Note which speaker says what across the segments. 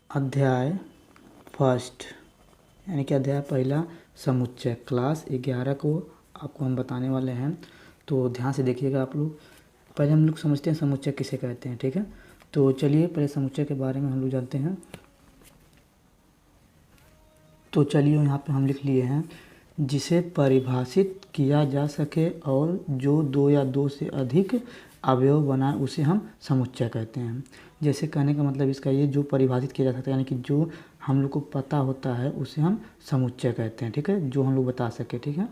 Speaker 1: अध्याय फर्स्ट यानी कि अध्याय पहला समुच्चय क्लास 11 को आपको हम बताने वाले हैं। तो ध्यान से देखिएगा आप लोग। पहले हम लोग समझते हैं समुच्चय किसे कहते हैं, ठीक है। तो चलिए पहले समुच्चय के बारे में हम लोग जानते हैं। तो चलिए यहाँ पे हम लिख लिए हैं, जिसे परिभाषित किया जा सके और जो दो या दो से अधिक अवयव बनाए उसे हम समुच्चय कहते हैं। जैसे कहने का मतलब इसका ये, जो परिभाषित किया जा सकता है यानी कि जो हम लोग को पता होता है उसे हम समुच्चय कहते हैं, ठीक है। जो हम लोग बता सके, ठीक है।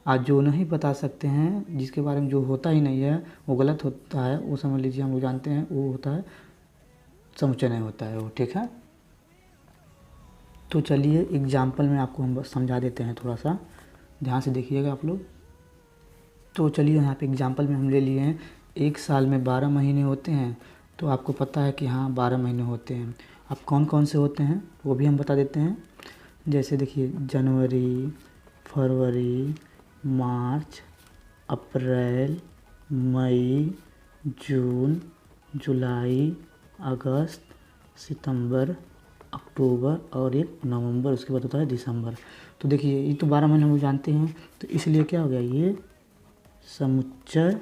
Speaker 1: आज जो नहीं बता सकते हैं, जिसके बारे में जो होता ही नहीं है, वो गलत होता है, वो समझ लीजिए हम लोग जानते हैं वो होता है समुच्चय, नहीं होता है वो, ठीक है। तो चलिए एग्जाम्पल में आपको हम समझा देते हैं, थोड़ा सा ध्यान से देखिएगा आप लोग। तो चलिए यहाँ पे एग्जाम्पल में हम ले लिए हैं, एक साल में 12 महीने होते हैं। तो आपको पता है कि हाँ 12 महीने होते हैं। अब कौन कौन से होते हैं वो भी हम बता देते हैं। जैसे देखिए, जनवरी, फरवरी, मार्च, अप्रैल, मई, जून, जुलाई, अगस्त, सितंबर, अक्टूबर और एक नवंबर, उसके बाद होता है दिसंबर। तो देखिए ये तो 12 महीने हम लोग जानते हैं, तो इसलिए क्या हो गया, ये समुच्चय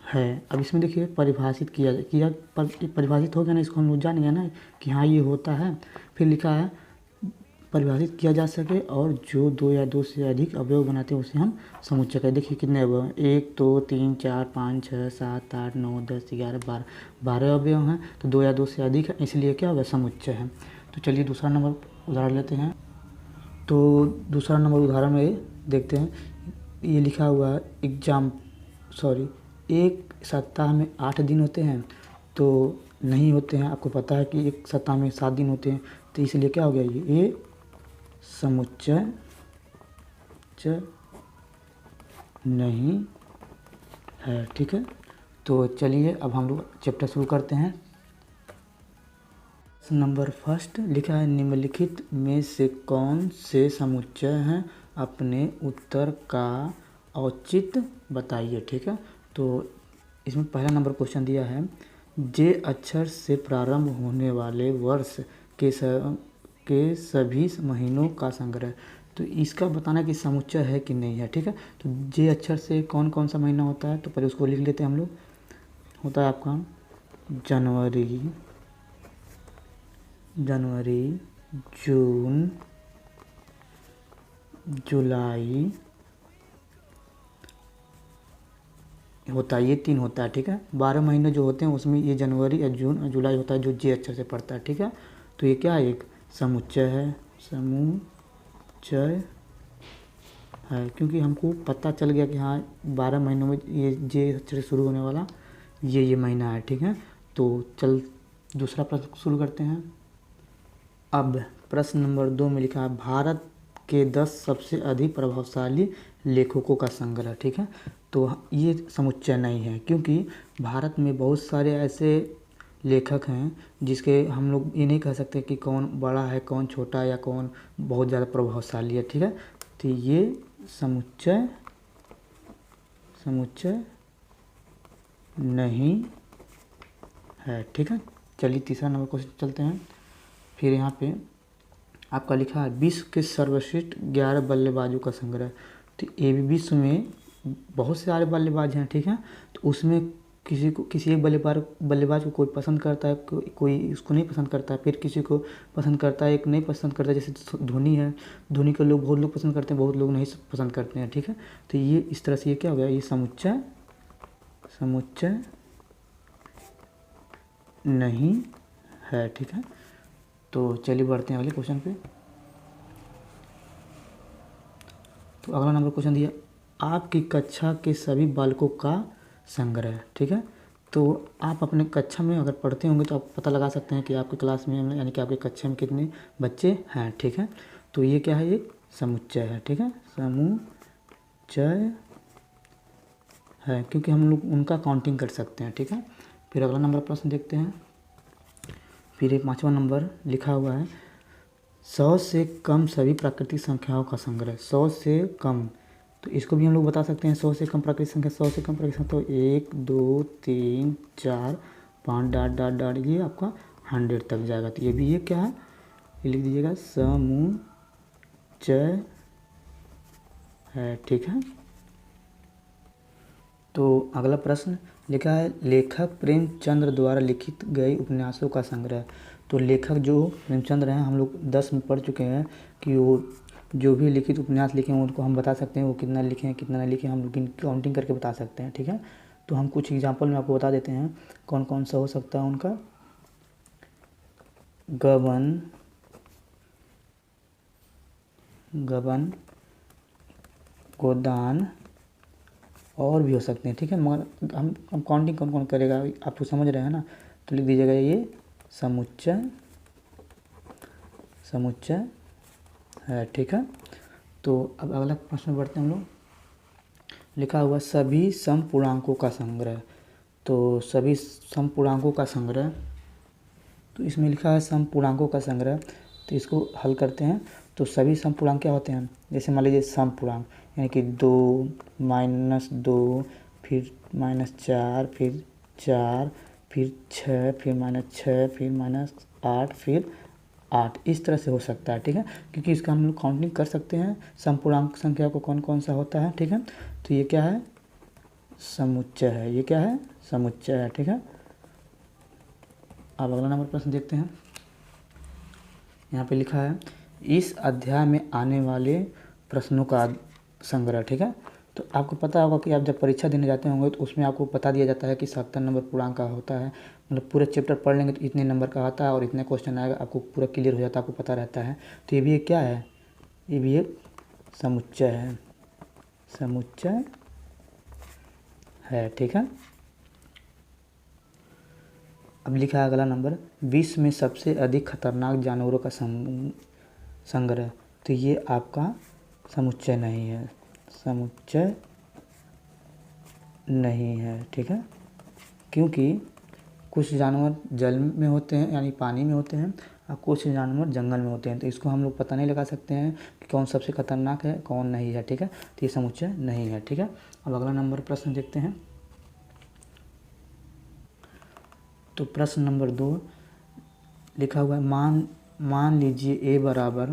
Speaker 1: है। अब इसमें देखिए परिभाषित किया परिभाषित हो गया ना, इसको हम लोग जान गए ना कि हाँ ये होता है। फिर लिखा है परिभाषित किया जा सके और जो दो या दो से अधिक अवयव बनाते हैं उसे हम समुच्चय कहते हैं। देखिए कितने अवयव हैं, 1 2 3 4 5 6 7 8 9 10 11 12, 12 अवयव हैं। तो दो या दो से अधिक है, इसलिए क्या होगा, समुच्चय है। तो चलिए दूसरा नंबर उदाहरण लेते हैं। तो दूसरा नंबर उदाहरण में देखते हैं, ये लिखा हुआ है एक सप्ताह में 8 दिन होते हैं। तो नहीं होते हैं, आपको पता है कि एक सप्ताह में 7 दिन होते हैं। तो इसलिए क्या हो गया, ये समुच्चय नहीं है, ठीक है। तो चलिए अब हम लोग चैप्टर शुरू करते हैं। नंबर फर्स्ट लिखा है, निम्नलिखित में से कौन से समुच्चय हैं, अपने उत्तर का औचित्य बताइए, ठीक है। तो इसमें पहला नंबर क्वेश्चन दिया है, जे अक्षर से प्रारंभ होने वाले वर्ष के सभी महीनों का संग्रह। तो इसका बताना कि समुच्चय है कि नहीं है, ठीक है। तो जे अक्षर से कौन कौन सा महीना होता है, तो पहले उसको लिख लेते हैं हम लोग। होता है आपका जनवरी, जून, जुलाई होता है, ये 3 होता है, ठीक है। 12 महीने जो होते हैं उसमें ये जनवरी या जून और जुलाई होता है, जो जे अक्षर से पड़ता है, ठीक है। तो ये क्या है, एक समुच्चय है, समुच्चय है, क्योंकि हमको पता चल गया कि हाँ 12 महीनों में ये जे अक्षर से शुरू होने वाला ये महीना है, ठीक है। तो चल दूसरा प्रश्न शुरू करते हैं। अब प्रश्न नंबर 2 में लिखा है, भारत के 10 सबसे अधिक प्रभावशाली लेखकों का संग्रह, ठीक है। तो ये समुच्चय नहीं है, क्योंकि भारत में बहुत सारे ऐसे लेखक हैं जिसके हम लोग ये नहीं कह सकते कि कौन बड़ा है, कौन छोटा, या कौन बहुत ज़्यादा प्रभावशाली है, ठीक है। तो ये समुच्चय नहीं है, ठीक है। चलिए तीसरा नंबर क्वेश्चन चलते हैं। फिर यहाँ पे आपका लिखा है, विश्व के सर्वश्रेष्ठ 11 बल्लेबाजों का संग्रह। तो ये भी विश्व में बहुत सारे बल्लेबाज हैं, ठीक है। तो उसमें किसी एक बल्लेबाज को कोई पसंद करता है, कोई उसको नहीं पसंद करता है, फिर किसी को पसंद करता है, एक नहीं पसंद करता है। जैसे धोनी है, धोनी को बहुत लोग पसंद करते हैं, बहुत लोग नहीं पसंद करते हैं, ठीक है। तो ये इस तरह से ये क्या हो गया, ये समुच्चय नहीं है, ठीक है। तो चलिए बढ़ते हैं अगले क्वेश्चन पे। तो अगला नंबर क्वेश्चन दिया, आपकी कक्षा के सभी बालकों का संग्रह, ठीक है। तो आप अपने कक्षा में अगर पढ़ते होंगे तो आप पता लगा सकते हैं कि आपकी क्लास में यानी कि आपकी कक्षा में कितने बच्चे हैं, ठीक है। तो ये क्या है, ये समुच्चय है, ठीक है, समुच्चय है, क्योंकि हम लोग उनका काउंटिंग कर सकते हैं, ठीक है। फिर अगला नंबर प्रश्न देखते हैं। फिर एक 5वां नंबर लिखा हुआ है, 100 से कम सभी प्राकृतिक संख्याओं का संग्रह। 100 से कम, तो इसको भी हम लोग बता सकते हैं, 100 से कम प्राकृतिक संख्या, 100 से कम प्राकृतिक संख्या तो 1 2 3 4 5 ... ये आपका 100 तक जाएगा। तो ये भी ये क्या है, ये लिख दीजिएगा समुच्चय है। ठीक है। तो अगला प्रश्न लिखा है लेखक प्रेमचंद्र द्वारा लिखित गए उपन्यासों का संग्रह। तो लेखक जो प्रेमचंद्र हैं, हम लोग 10 में पढ़ चुके हैं कि वो जो भी लिखित उपन्यास लिखे हैं उनको हम बता सकते हैं वो कितना लिखे हैं कितना नहीं लिखे हैं, हम लोग काउंटिंग करके बता सकते हैं। ठीक है। तो हम कुछ एग्जाम्पल में आपको बता देते हैं कौन कौन सा हो सकता है उनका। गबन, गोदान और भी हो सकते हैं। ठीक है। मगर हम काउंटिंग कौन कौन करेगा आप तो समझ रहे हैं ना। तो लिख दीजिएगा ये समुच्चय है। ठीक है। तो अब अगला प्रश्न बढ़ते हैं हम लोग। लिखा हुआ सभी समपूर्णांकों का संग्रह। तो सभी समपूर्णांकों का संग्रह, तो इसमें लिखा है समपूर्णांकों का संग्रह। तो इसको हल करते हैं। तो सभी समपूर्णांक क्या होते हैं, जैसे मान लीजिए समपूर्णांक यानी कि 2, -2, फिर -4, फिर 4, फिर 6, फिर -6, फिर -8, फिर 8, इस तरह से हो सकता है। ठीक है। क्योंकि इसका हम लोग काउंटिंग कर सकते हैं समपूर्णांक संख्या को कौन कौन सा होता है। ठीक है। तो ये क्या है, समुच्चय है। ये क्या है, समुच्चय है। ठीक है। अब अगला नंबर प्रश्न देखते हैं। यहाँ पे लिखा है इस अध्याय में आने वाले प्रश्नों का संग्रह। ठीक है। तो आपको पता होगा कि आप जब परीक्षा देने जाते होंगे तो उसमें आपको बता दिया जाता है कि 70 नंबर पूर्णांक का होता है। मतलब पूरा चैप्टर पढ़ लेंगे तो इतने नंबर का आता है और इतने क्वेश्चन आएगा, आपको पूरा क्लियर हो जाता है, आपको पता रहता है। तो ये भी एक क्या है, ये भी एक समुच्चय है। समुच्चय है। ठीक है। अब लिखा है अगला नंबर, विश्व में सबसे अधिक खतरनाक जानवरों का संग्रह। तो ये आपका समुच्चय नहीं है, समुच्चय नहीं है। ठीक है। क्योंकि कुछ जानवर जल में होते हैं यानी पानी में होते हैं और कुछ जानवर जंगल में होते हैं। तो इसको हम लोग पता नहीं लगा सकते हैं कि कौन सबसे खतरनाक है कौन नहीं है। ठीक है। तो ये समुच्चय नहीं है। ठीक है। अब अगला नंबर प्रश्न देखते हैं। तो प्रश्न नंबर 2 लिखा हुआ है मान लीजिए ए बराबर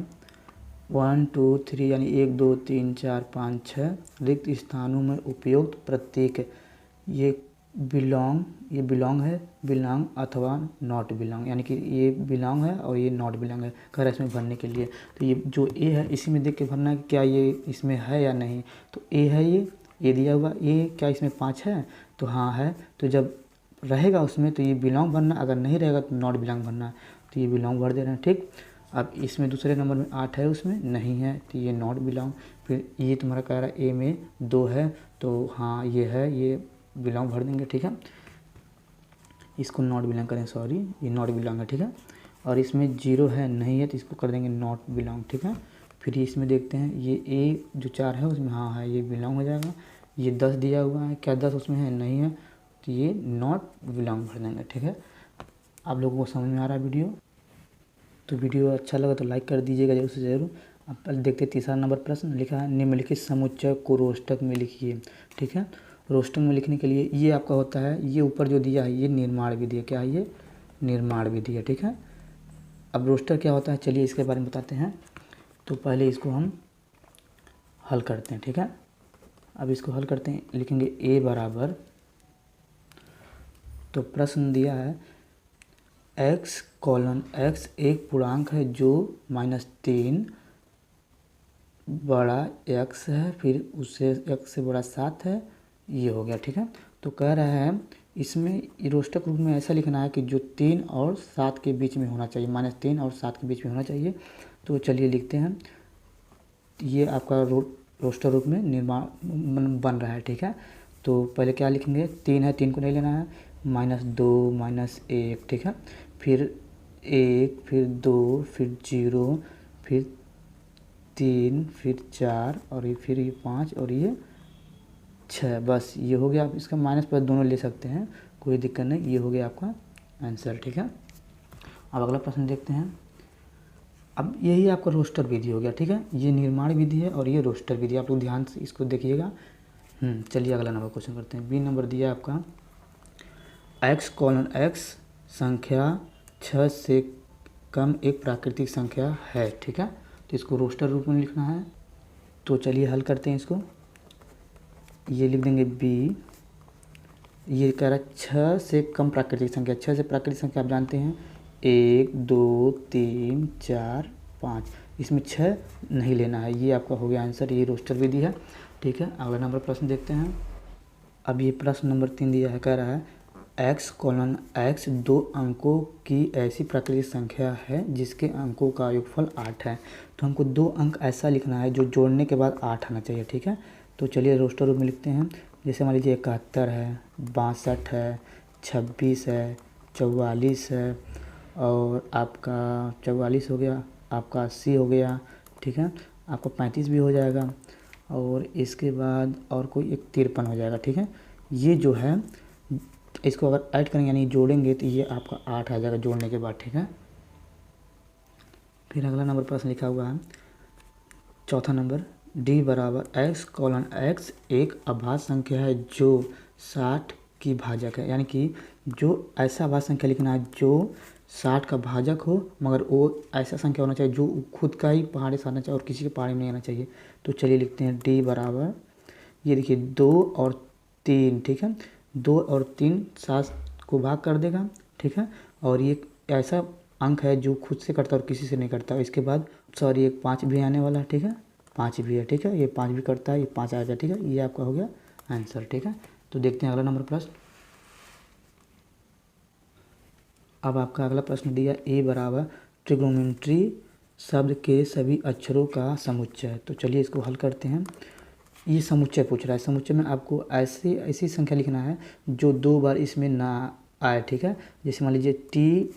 Speaker 1: 1, 2, 3 यानी 1, 2, 3, 4, 5, 6 रिक्त स्थानों में उपयुक्त प्रत्येक ये बिलोंग है, बिलोंग अथवा नॉट बिलोंग, यानी कि ये बिलोंग है और ये नॉट बिलोंग है। कह रहा है इसमें भरने के लिए। तो ये जो ए है इसी में देख के भरना है कि क्या ये इसमें है या नहीं। तो ए है, ये दिया हुआ, ये क्या इसमें 5 है, तो हाँ है। तो जब रहेगा उसमें तो ये बिलोंग भरना, अगर नहीं रहेगा तो नॉट बिलोंग भरना। तो ये बिलोंग भर दे रहे हैं। ठीक। अब इसमें दूसरे नंबर में 8 है, उसमें नहीं है तो ये नॉट बिलोंग। फिर ये तुम्हारा कह रहा है ए में 2 है तो हाँ ये है, ये बिलोंग भर देंगे। ठीक है। इसको नॉट बिलोंग करें, सॉरी ये नॉट बिलोंग है। ठीक है। और इसमें 0 है नहीं है तो इसको कर देंगे नॉट बिलोंग। ठीक है। फिर इसमें देखते हैं ये ए जो 4 है उसमें हाँ है, ये बिलोंग हो जाएगा। ये 10 दिया हुआ है, क्या 10 उसमें है, नहीं है तो ये नॉट बिलोंग भर देंगे। ठीक है। आप लोगों को समझ में आ रहा है वीडियो? तो वीडियो अच्छा लगा तो लाइक कर दीजिएगा जरूर से ज़रूर। अब पहले देखते हैं तीसरा नंबर प्रश्न। लिखा है निम्नलिखित समुच्चय को रोस्टक में लिखिए। ठीक है। रोस्टक में लिखने के लिए ये आपका होता है, ये ऊपर जो दिया है ये निर्माण विधि है। क्या है ये, निर्माण विधि है। ठीक है। अब रोस्टर क्या होता है चलिए इसके बारे में बताते हैं। तो पहले इसको हम हल करते हैं। ठीक है। अब इसको हल करते हैं, लिखेंगे ए बराबर, तो प्रश्न दिया है x एक पूर्णांक है जो -3 बड़ा x है, फिर उससे x से बड़ा 7 है, ये हो गया। ठीक है। तो कह रहा है इसमें रोस्टक रूप में ऐसा लिखना है कि जो 3 और 7 के बीच में होना चाहिए, -3 और 7 के बीच में होना चाहिए। तो चलिए लिखते हैं, ये आपका रोस्टर रूप में निर्माण बन रहा है। ठीक है। तो पहले क्या लिखेंगे, 3 है, 3 को नहीं लेना है, -2 -1। ठीक है। फिर 1, फिर 2, फिर 0, फिर 3, फिर 4 और ये फिर ये 5 और ये 6, बस ये हो गया। आप इसका माइनस प्लस दोनों ले सकते हैं, कोई दिक्कत नहीं। ये हो गया आपका आंसर। ठीक है। अब अगला प्रश्न देखते हैं। अब यही आपका रोस्टर विधि हो गया। ठीक है। ये निर्माण विधि है और ये रोस्टर विधि, आप लोग ध्यान से इसको देखिएगा। चलिए अगला नंबर क्वेश्चन करते हैं। बी नंबर दिया आपका x:x संख्या 6 से कम एक प्राकृतिक संख्या है। ठीक है, तो इसको रोस्टर रूप में लिखना है। तो चलिए हल करते हैं इसको। ये लिख देंगे बी। ये कह रहा है 6 से कम प्राकृतिक संख्या। 6 से प्राकृतिक संख्या आप जानते हैं 1 2 3 4 5। इसमें 6 नहीं लेना है। ये आपका हो गया आंसर। ये रोस्टर विधि है। ठीक है, अगला नंबर प्रश्न देखते हैं। अब ये प्रश्न नंबर 3 दिया है, कह रहा है x: दो अंकों की ऐसी प्राकृतिक संख्या है जिसके अंकों का योगफल 8 है। तो हमको दो अंक ऐसा लिखना है जो जोड़ने के बाद 8 आना चाहिए। ठीक है, तो चलिए रोस्टर रूप में लिखते हैं। जैसे मान लीजिए 71 है, 62 है, 26 है, 44 है, और आपका 44 हो गया, आपका 80 हो गया। ठीक है, आपका 35 भी हो जाएगा, और इसके बाद और कोई एक 53 हो जाएगा। ठीक है, ये जो है इसको अगर ऐड करेंगे यानी जोड़ेंगे तो ये आपका 8 आ जाएगा जोड़ने के बाद। ठीक है, फिर अगला नंबर प्रश्न लिखा हुआ है चौथा नंबर, d बराबर x: एक अभाज्य संख्या है जो 60 की भाजक है। यानी कि जो ऐसा अभाज्य संख्या लिखना है जो 60 का भाजक हो, मगर वो ऐसा संख्या होना चाहिए जो खुद का ही पहाड़े से आना चाहिए और किसी के पहाड़े में नहीं आना चाहिए। तो चलिए लिखते हैं d बराबर, ये देखिए 2 और 3। ठीक है, 2 और 3 7 को भाग कर देगा। ठीक है, और ये ऐसा अंक है जो खुद से करता है और किसी से नहीं करता। इसके बाद सॉरी एक 5 भी आने वाला है। ठीक है, 5 भी है। ठीक है, ये 5 भी करता है, ये 5 आ गया। ठीक है, ये आपका हो गया आंसर। ठीक है, तो देखते हैं अगला नंबर प्रश्न। अब आपका अगला प्रश्न दिया a बराबर ट्रिग्नोमेट्री शब्द के सभी अक्षरों का समुच्चय। तो चलिए इसको हल करते हैं। ये समुच्चय पूछ रहा है। समुच्चय में आपको ऐसी संख्या लिखना है जो 2 बार इसमें ना आए। ठीक है, जैसे मान लीजिए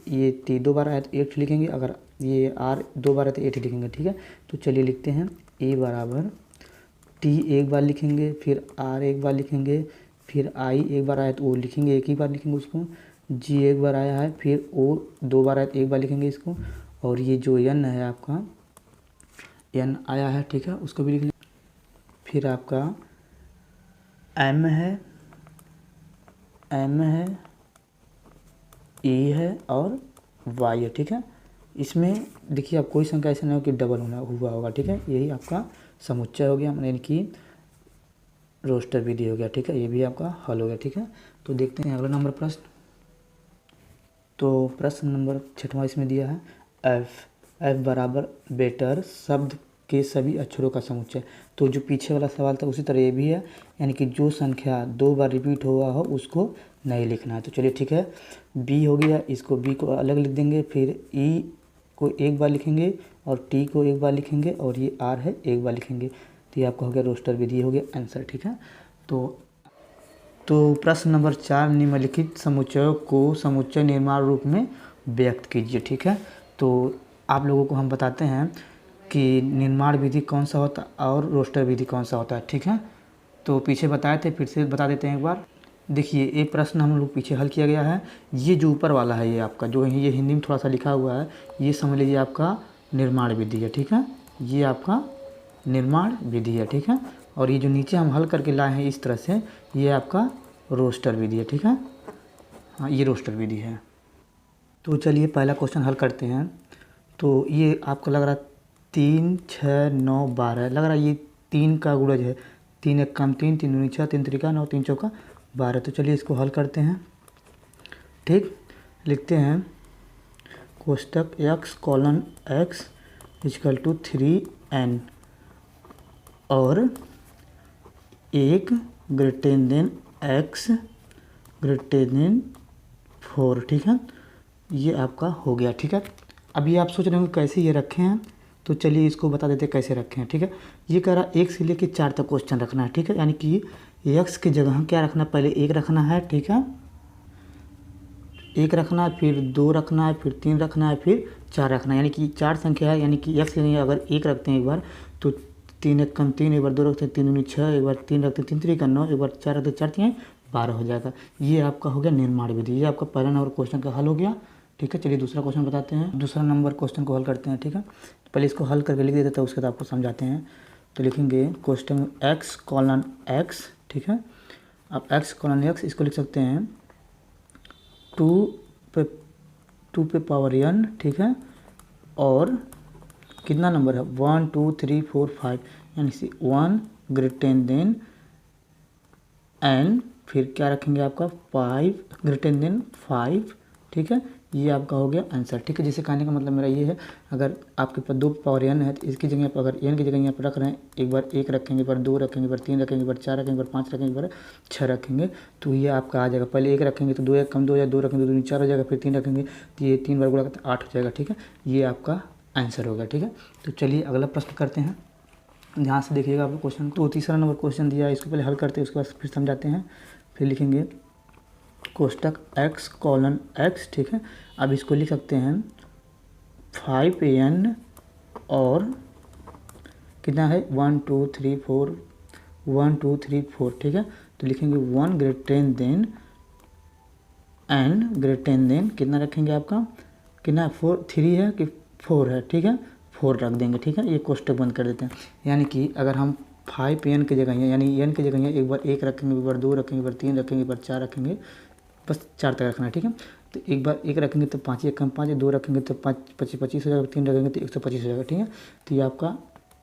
Speaker 1: ये टी 2 बार आए तो 8 लिखेंगे, अगर ये आर 2 बार आए तो 8 लिखेंगे। ठीक है, तो चलिए लिखते हैं a बराबर टी एक बार लिखेंगे, फिर आर एक बार लिखेंगे, फिर आई एक बार आया तो ओ लिखेंगे, एक ही बार लिखेंगे उसको। जी एक बार आया है, फिर ओ 2 बार आया तो एक बार लिखेंगे इसको। और ये जो एन है आपका, एन आया है, ठीक है, उसको भी लिख लेंगे। फिर आपका एम है, ई है और वाई है। ठीक है, इसमें देखिए आप कोई संख्या ऐसा नहीं हो कि डबल हुआ होगा। ठीक है, यही आपका समुच्चय हो गया, यानी कि रोस्टर विधि हो गया। ठीक है, ये भी आपका हल हो गया। ठीक है, तो देखते हैं अगला नंबर प्रश्न। तो प्रश्न नंबर 6वां इसमें दिया है एफ बराबर बेटर शब्द के सभी अक्षरों का समुच्चय। तो जो पीछे वाला सवाल था उसी तरह ये भी है, यानी कि जो संख्या 2 बार रिपीट हुआ हो उसको नहीं लिखना है। तो चलिए ठीक है, बी हो गया, इसको बी को अलग लिख देंगे, फिर ई को एक बार लिखेंगे और टी को एक बार लिखेंगे, और ये आर है एक बार लिखेंगे। तो ये आपका हो गया रोस्टर विधि, हो गया आंसर। ठीक है, तो प्रश्न नंबर 4, निम्नलिखित समुच्चयों को समुच्चय निर्माण रूप में व्यक्त कीजिए। ठीक है, तो आप लोगों को हम बताते हैं कि निर्माण विधि कौन सा होता है और रोस्टर विधि कौन सा होता है। ठीक है, तो पीछे बताए थे, फिर से बता देते हैं एक बार। देखिए ये प्रश्न हम लोग पीछे हल किया गया है। ये जो ऊपर वाला है, ये आपका जो है, ये हिंदी में थोड़ा सा लिखा हुआ है, ये समझ लीजिए आपका निर्माण विधि है। ठीक है, ये आपका निर्माण विधि है। ठीक है, और ये जो नीचे हम हल करके लाए हैं इस तरह से, ये आपका रोस्टर विधि है। ठीक है, हाँ ये रोस्टर विधि है। तो चलिए पहला क्वेश्चन हल करते हैं। तो ये आपको लग रहा है 3 6 9 12 लग रहा है, ये 3 का गुणज है। 3 एक कम 3, 3 दूनी 6, 3 त्रिका 9, 3 चौका 12। तो चलिए इसको हल करते हैं। ठीक, लिखते हैं कोष्टक x: x = 3n और 1 x 4। ठीक है, ये आपका हो गया। ठीक है, अभी आप सोच रहे होंगे कैसे ये रखे हैं, तो चलिए इसको बता देते हैं कैसे रखे हैं। ठीक है, ये कह रहा है 1 से लेकर 4 तक क्वेश्चन रखना है। ठीक है, यानी कि x की जगह हम क्या रखना है, पहले 1 रखना है। ठीक है, 1 रखना है, फिर 2 रखना है, फिर 3 रखना है, फिर 4 रखना है। यानी कि 4 संख्या है, यानी कि x के लिए अगर 1 रखते हैं एक बार, तो 3 एक कम 3, एक बार 2 रखते हैं 3 दूनी 6, एक बार 3 रखते हैं 3 त्रिका 9, एक बार 4 रखते हैं 4 3 12 हो जाएगा। ये आपका हो गया निर्माण विधि। ये आपका पहला नंबर क्वेश्चन का हल हो गया। ठीक है, चलिए दूसरा क्वेश्चन बताते हैं। दूसरा नंबर क्वेश्चन को हल करते हैं। ठीक है, तो पहले इसको हल करके लिख देते हैं, उसके बाद आपको समझाते हैं। तो लिखेंगे क्वेश्चन x: ठीक है, अब x: इसको लिख सकते हैं 2 2 पे पावर n, ठीक है, और कितना नंबर है 1 2 3 4 5, यानी कि 1 ग्रेटर देन n, फिर क्या रखेंगे आपका 5 ग्रेटर देन 5, ठीक है। ये आपका हो गया आंसर, ठीक है। जैसे कहने का मतलब मेरा ये है, अगर आपके पास 2 पावर n है तो इसकी जगह पर अगर n की जगह यहाँ पर रख रहे हैं, एक बार 1 रखेंगे, एक बार 2 रखेंगे, एक बार 3 रखेंगे, एक बार 4 रखेंगे, एक बार 5 रखेंगे, एक बार 6 रखेंगे, तो ये आपका आ जाएगा। पहले 1 रखेंगे तो 2 1 कम 2 हो जाएगा, 2 रखेंगे तो 2 4 हो जाएगा, फिर 3 रखेंगे तो ये 3 बार गुणा करते 8 हो जाएगा, ठीक है। ये आपका आंसर होगा, ठीक है। तो चलिए अगला प्रश्न करते हैं, ध्यान से देखिएगा आप क्वेश्चन। तो तीसरा नंबर क्वेश्चन दिया है, इसको पहले हल करते हैं, उसके बाद फिर समझाते हैं। फिर लिखेंगे कोष्टक x कॉलन x, ठीक है। अब इसको लिख सकते हैं 5n और कितना है 1 2 3 4, 1 2 3 4, ठीक है। तो लिखेंगे 1 greater than n greater than कितना रखेंगे आपका, कितना 4 3 है कि 4 है, ठीक है, 4 रख देंगे, ठीक है। ये कोष्टक बंद कर देते हैं, यानी कि अगर हम 5n की जगह यानी n की जगह एक बार 1 रखेंगे, एक बार 2 रखेंगे, एक बार 3 रखेंगे, एक बार 4 रखेंगे, बस 4 तक रखना है, ठीक है। तो एक बार 1 रखेंगे तो 5 1 कम 5, 2 रखेंगे तो 5 25 25 हो जाएगा, 3 रखेंगे तो 125 हो जाएगा, ठीक है। तो ये आपका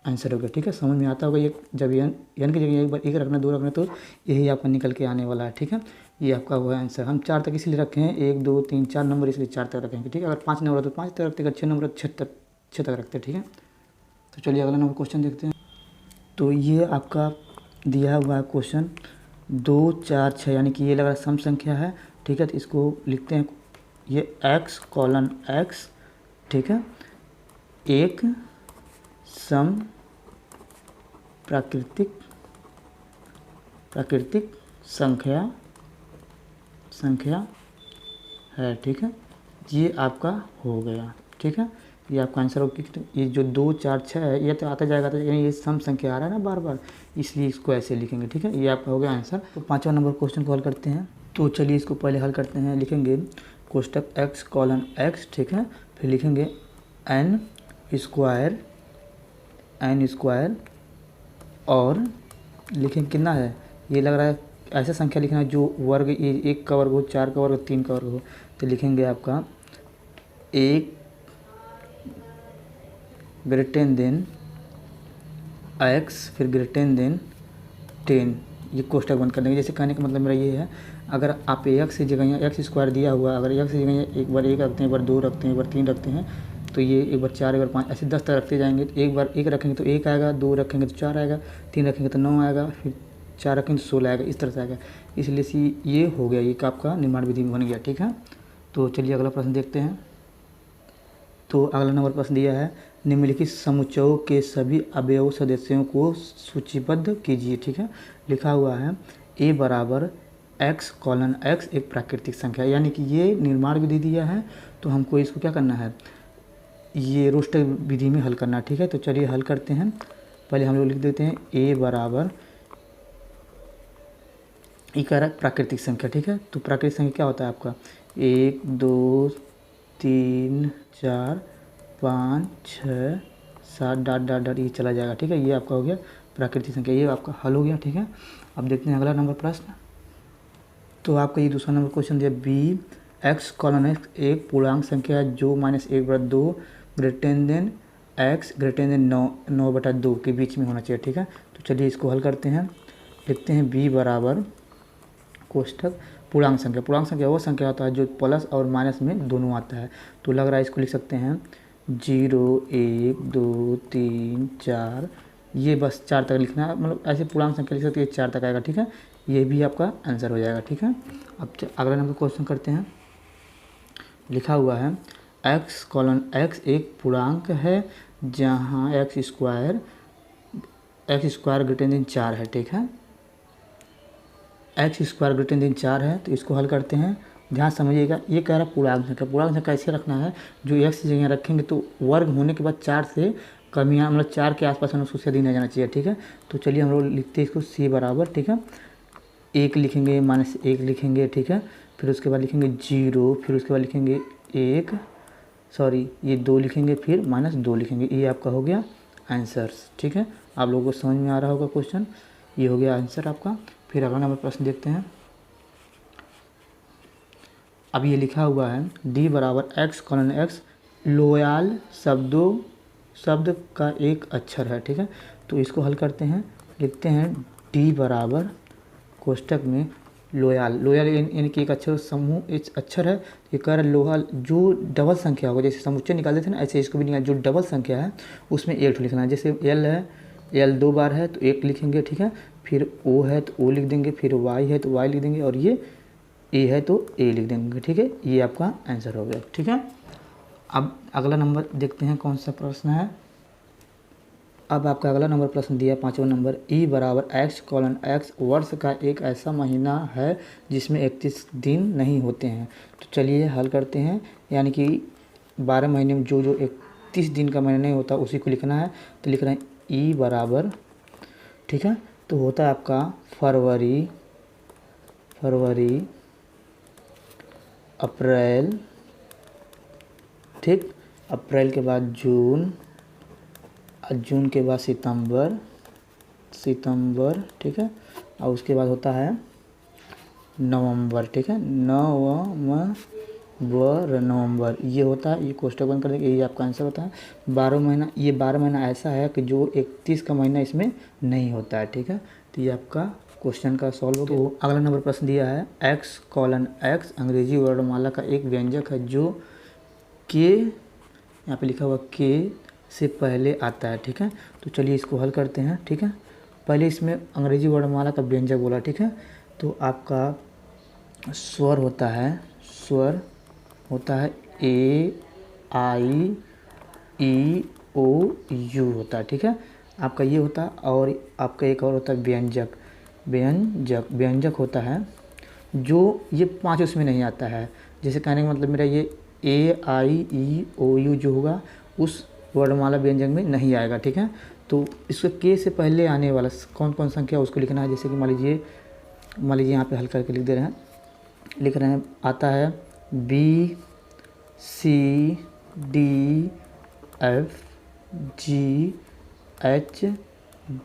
Speaker 1: आंसर हो गया, ठीक है। समझ में आता होगा ये, जब n की जगह एक बार 1 रखना 2 रखना तो यही आपका निकल के आने वाला है, ठीक है। ये आपका हुआ आंसर। हम 4 तक इसलिए रखे हैं, 1 2 3 4 नंबर इसलिए 4 तक रखेंगे, ठीक है। अगर 5 नंबर तो 5 तक रखते, अगर 6 नंबर तो 6 तक रखते हैं, ठीक है। तो चलिए अगला नंबर क्वेश्चन देखते हैं। तो ये आपका दिया हुआ है क्वेश्चन 2 4 6, यानी कि ये लग रहा है सम संख्या है, ठीक है। तो इसको लिखते हैं ये x कॉलन x, ठीक है, एक सम प्राकृतिक संख्या है, ठीक है। ये आपका हो गया, ठीक है। ये आपका आंसर होगा कि ये जो 2 4 6 है ये तो आता जाएगा, तो यानी ये सम संख्या आ रहा है ना बार बार, इसलिए इसको ऐसे लिखेंगे, ठीक है। ये आपका हो गया आंसर। तो 5वां नंबर क्वेश्चन को हल करते हैं। तो चलिए इसको पहले हल करते हैं। लिखेंगे कोष्टक x कॉलन x, ठीक है। फिर लिखेंगे n स्क्वायर और लिखेंगे कितना है, ये लग रहा है ऐसा संख्या लिखना है जो वर्ग, ये 1 का वर्ग हो, 4 का वर्ग, 3 का वर्ग हो। तो लिखेंगे आपका 1 ग्रेटर देन x, फिर ग्रेटर देन 10, ये कोष्टक बंद कर देंगे। जैसे कहने का मतलब मेरा ये है, अगर आप x की जगह यहाँ x स्क्वायर दिया हुआ, अगर x की जगह एक बार 1 रखते हैं, एक बार 2 रखते हैं, एक बार 3 रखते हैं, तो ये एक बार 4, एक बार 5, ऐसे 10 तक रखते जाएंगे। तो एक बार 1 रखेंगे तो 1 आएगा, 2 रखेंगे तो 4 आएगा, 3 रखेंगे तो 9 आएगा, फिर 4 रखेंगे तो 16 आएगा, इस तरह से आएगा। इसलिए ये हो गया, ये आपका निर्माण विधि में बन गया, ठीक है। तो चलिए अगला प्रश्न देखते हैं। तो अगला नंबर प्रश्न दिया है, निम्नलिखित समुच्चयों के सभी अवयव सदस्यों को सूचीबद्ध कीजिए, ठीक है। लिखा हुआ है a बराबर x कॉलन x एक प्राकृतिक संख्या, यानी कि ये निर्माण विधि दिया है, तो हमको इसको क्या करना है, ये रोस्टर विधि में हल करना है, ठीक है। तो चलिए हल करते हैं। पहले हम लोग लिख देते हैं a बराबर, ये कह रहा है प्राकृतिक संख्या, ठीक है। तो प्राकृतिक संख्या क्या होता है आपका, 1 2 3 4 5 6 7 डॉट डॉट डॉट, ये चला जाएगा, ठीक है। ये आपका हो गया प्राकृतिक संख्या, ये आपका हल हो गया, ठीक है। अब देखते हैं अगला नंबर प्रश्न। तो आपका ये दूसरा नंबर क्वेश्चन दिया, बी एक्स कॉलन एक्स एक पूर्णांक संख्या है जो -1/2 greater than x greater than 9/2 के बीच में होना चाहिए, ठीक है। तो चलिए इसको हल करते हैं। लिखते हैं बी बराबर कोष्टक पूर्णांक संख्या वो संख्या होता है जो प्लस और माइनस में दोनों आता है। तो लग रहा है इसको लिख सकते हैं 0 1 2 3 4, ये बस 4 तक लिखना है, मतलब ऐसे पूर्णांक संख्या लिख सकते हैं, 4 तक आएगा, ठीक है। ये भी आपका आंसर हो जाएगा, ठीक है। अब अगला नंबर क्वेश्चन करते हैं। लिखा हुआ है x कॉलन x एक पूर्णांक है जहाँ एक्स स्क्वायर ग्रेटर देन 4 है, ठीक है। एक्स स्क्वायर ग्रेटर देन 4 है, तो इसको हल करते हैं। ध्यान समझिएगा, ये कह रहा है पूर्णांक संख्या कैसे रखना है, जो एक्स की जगह रखेंगे तो वर्ग होने के बाद 4 से कमियाँ, मतलब 4 के आसपास हम उससे अधिक नहीं जाना चाहिए, ठीक है। तो चलिए हम लोग लिखते हैं इसको c बराबर, ठीक है, 1 लिखेंगे -1 लिखेंगे, ठीक है। फिर उसके बाद लिखेंगे 0, फिर उसके बाद लिखेंगे 2 लिखेंगे, फिर -2 लिखेंगे। ये आपका हो गया आंसर, ठीक है। आप लोगों को समझ में आ रहा होगा क्वेश्चन, ये हो गया आंसर आपका। फिर अगला नंबर प्रश्न देखते हैं। अब ये लिखा हुआ है डी बराबर एक्स कॉलन एक्स लोयाल शब्द का एक अक्षर है, ठीक है। तो इसको हल करते हैं, लिखते हैं डी बराबर कोष्टक में लोयाल यानी कि एक अक्षर समूह एक अक्षर है। ये कह रहा है लोहा जो डबल संख्या होगा, जैसे समुच्चय निकालते थे ना ऐसे इसको भी निकाल, जो डबल संख्या है उसमें एक लिखना है। जैसे एल है, एल 2 बार है तो एक लिखेंगे, ठीक है। फिर ओ है तो ओ लिख देंगे, फिर वाई है तो वाई लिख देंगे, और ये ए है तो ए लिख देंगे, ठीक है। ये आपका आंसर हो गया, ठीक है। अब अगला नंबर देखते हैं कौन सा प्रश्न है। अब आपका अगला नंबर प्रश्न दिया 5वां नंबर, ई बराबर एक्स कॉलन एक्स वर्ष का एक ऐसा महीना है जिसमें 31 दिन नहीं होते हैं। तो चलिए हल करते हैं, यानी कि 12 महीने में जो 31 दिन का महीना नहीं होता उसी को लिखना है। तो लिख रहे हैं ई बराबर, ठीक है। तो होता है आपका फरवरी, अप्रैल, ठीक, अप्रैल के बाद जून, जून के बाद सितंबर, ठीक है। और उसके बाद होता है नवंबर, ठीक है, नवंबर ये होता है। ये कोष्टक बंद कर देंगे, ये आपका आंसर होता है 12 महीना। ये 12 महीना ऐसा है कि जो 31 का महीना इसमें नहीं होता है, ठीक है। तो ये आपका क्वेश्चन का सॉल्व हो गया। तो अगला नंबर प्रश्न दिया है एक्स कॉलन एक्स अंग्रेजी वर्णमाला का एक व्यंजक है जो के, यहाँ पे लिखा हुआ के से पहले आता है, ठीक है। तो चलिए इसको हल करते हैं, ठीक है। पहले इसमें अंग्रेजी वर्णमाला का व्यंजक बोला, ठीक है। तो आपका स्वर होता है ए आई ई ओ यू होता है, ठीक है। आपका ये होता है, और आपका एक और होता है व्यंजक होता है जो ये 5 उसमें नहीं आता है। जैसे कहने का मतलब मेरा ये ए आई ई ओ यू जो होगा उस वर्णमाला व्यंजक में नहीं आएगा, ठीक है। तो इसको के से पहले आने वाला कौन कौन संख्या उसको लिखना है। जैसे कि मान लीजिए यहाँ पे हल करके लिख रहे हैं आता है B C D F G H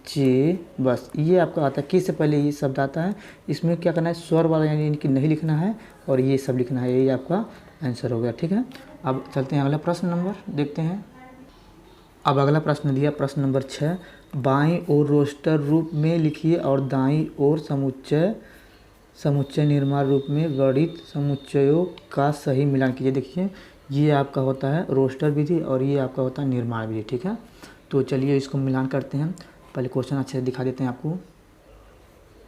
Speaker 1: J, बस ये आपका आता है। के से पहले ये शब्द आता है। इसमें क्या करना है, स्वर वाला यानी कि नहीं लिखना है, और ये सब लिखना है। ये आपका आंसर हो गया, ठीक है। अब चलते हैं अगला प्रश्न नंबर देखते हैं। अब अगला प्रश्न दिया प्रश्न नंबर 6, बाईं ओर रोस्टर रूप में लिखिए और दाईं ओर समुच्चय निर्माण रूप में गणित समुच्चयों का सही मिलान कीजिए। देखिए ये आपका होता है रोस्टर विधि और ये आपका होता है निर्माण विधि, ठीक है। तो चलिए इसको मिलान करते हैं। पहले क्वेश्चन अच्छे से दिखा देते हैं आपको।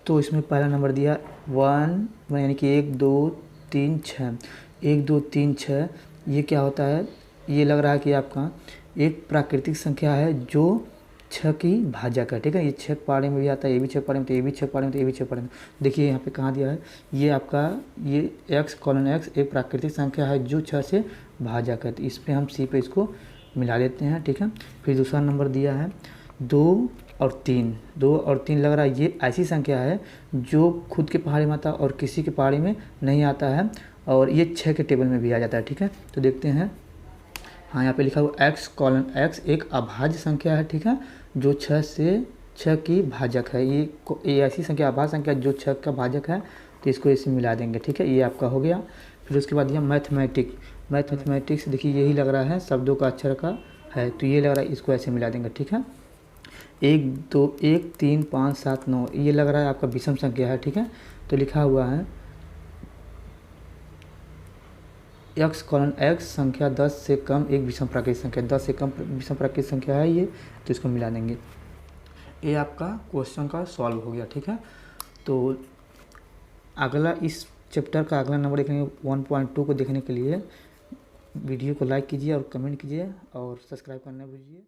Speaker 1: तो इसमें पहला नंबर दिया 1 यानी कि 1 2 3 6, 1 2 3 6। ये क्या होता है, ये लग रहा है कि आपका एक प्राकृतिक संख्या है जो 6 की भाजक है, ठीक है। ये 6 पारे में भी आता है, ये भी 6 पारे में, तो ये भी 6 पारे में, तो ये भी 6 पारे में। देखिए यहाँ पे कहाँ दिया है, ये आपका ये एक्स कॉलन एक्स एक प्राकृतिक संख्या है जो 6 से भाजक है। तो इस पर हम सी पे इसको मिला लेते हैं, ठीक है। फिर दूसरा नंबर दिया है 2 और 3 लग रहा है ये ऐसी संख्या है जो खुद के पहाड़ी में आता है और किसी के पहाड़ी में नहीं आता है, और ये 6 के टेबल में भी आ जाता है, ठीक है। तो देखते हैं, हाँ यहाँ पे लिखा हुआ एक्स कॉलन एक्स एक अभाज्य संख्या है, ठीक है, जो 6 की भाजक है। ये ऐसी संख्या अभाज्य संख्या जो 6 का भाजक है, तो इसको इसे मिला देंगे, ठीक है। ये आपका हो गया। फिर उसके बाद यह मैथमेटिक्स देखिए यही लग रहा है शब्दों का अक्षर का है, तो ये लग रहा है इसको ऐसे मिला देंगे, ठीक है। 1 2 1 3 5 7 9 ये लग रहा है आपका विषम संख्या है, ठीक है। तो लिखा हुआ है एक्स कॉलन एक्स संख्या 10 से कम एक विषम प्राकृतिक संख्या, 10 से कम विषम प्राकृतिक संख्या है ये, तो इसको मिला देंगे। ये आपका क्वेश्चन का सॉल्व हो गया, ठीक है। तो अगला इस चैप्टर का अगला नंबर देखने 1.2 को देखने के लिए वीडियो को लाइक कीजिए और कमेंट कीजिए और सब्सक्राइब करना भूलिए।